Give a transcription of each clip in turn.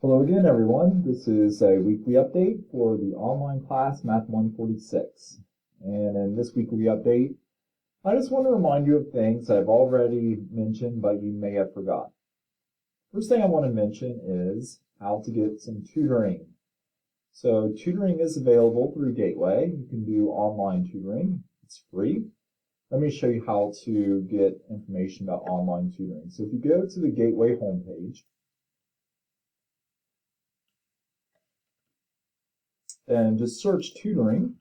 Hello again, everyone. This is a weekly update for the online class Math 146. And in this weekly update, I just want to remind you of things I've already mentioned, but you may have forgot. First thing I want to mention is how to get some tutoring. So tutoring is available through Gateway. You can do online tutoring. It's free. Let me show you how to get information about online tutoring. So if you go to the Gateway homepage, and just search tutoring.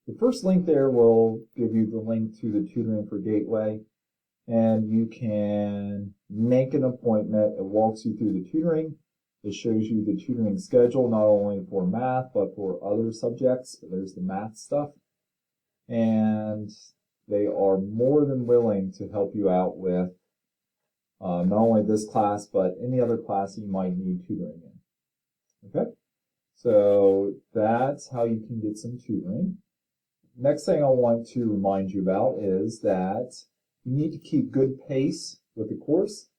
The first link there will give you the link to the tutoring for Gateway, and you can make an appointment. It walks you through the tutoring. It shows you the tutoring schedule, not only for math, but for other subjects. There's the math stuff. And they are more than willing to help you out with not only this class, but any other class you might need tutoring in. Okay, so that's how you can get some tutoring. Next thing I want to remind you about is that you need to keep good pace with the course.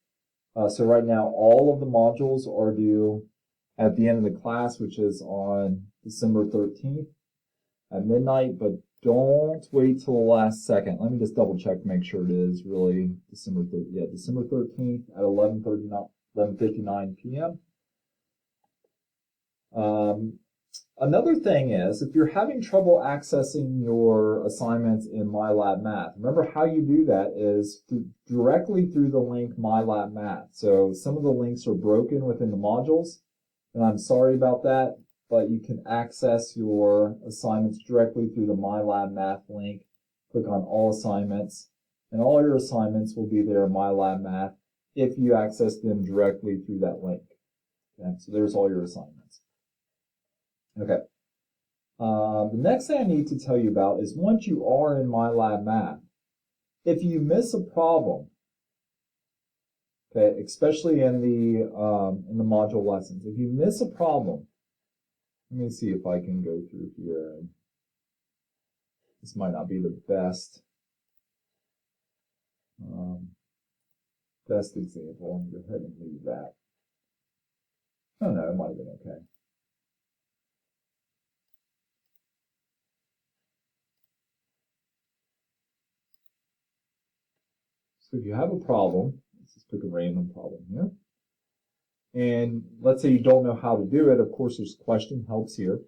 So right now, all of the modules are due at the end of the class, which is on December 13th at midnight, but don't wait till the last second. Let me just double check to make sure it is really December 13th. Yeah, December 13th at 11:59 p.m. Another thing is, if you're having trouble accessing your assignments in MyLab Math, remember how you do that is directly through the link MyLab Math. So some of the links are broken within the modules, and I'm sorry about that, but you can access your assignments directly through the MyLab Math link. Click on All Assignments, and all your assignments will be there in MyLab Math if you access them directly through that link. Okay, so there's all your assignments. Okay. The next thing I need to tell you about is once you are in MyLab Math, if you miss a problem, okay, especially in the module lessons, if you miss a problem, let me see if I can go through here. This might not be the best example. I'm going to go ahead and leave that. Oh no, it might have been okay. So if you have a problem, let's just pick a random problem here. And let's say you don't know how to do it. Of course, there's question helps here.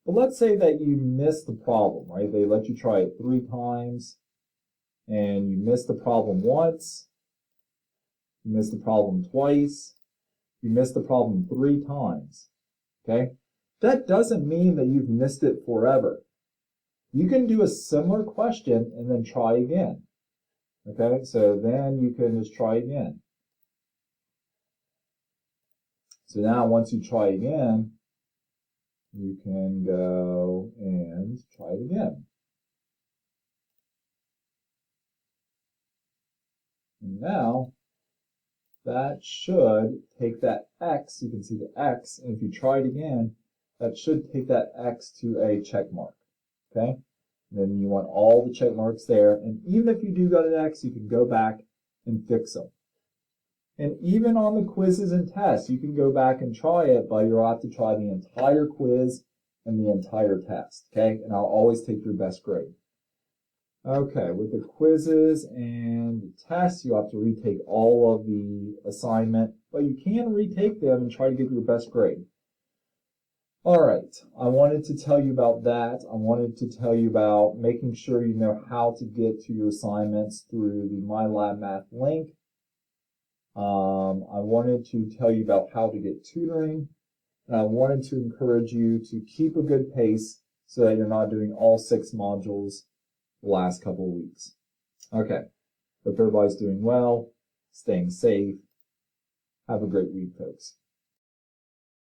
But let's say that you missed the problem, right? They let you try it 3 times, and you missed the problem once, you missed the problem twice, you missed the problem 3 times, okay? That doesn't mean that you've missed it forever. You can do a similar question and then try again, okay? So then you can just try again. So now once you try again, you can go and try it again. And now that should take that X, you can see the X, and if you try it again, that should take that X to a check mark, okay? And then you want all the check marks there, and even if you do got an X, you can go back and fix them. And even on the quizzes and tests, you can go back and try it, but you'll have to try the entire quiz and the entire test, okay? And I'll always take your best grade. Okay, with the quizzes and the tests, you have to retake all of the assignment, but you can retake them and try to get your best grade. All right, I wanted to tell you about that. I wanted to tell you about making sure you know how to get to your assignments through the MyLab Math link. I wanted to tell you about how to get tutoring, and I wanted to encourage you to keep a good pace so that you're not doing all 6 modules the last couple of weeks. Okay, hope everybody's doing well, staying safe. Have a great week, folks.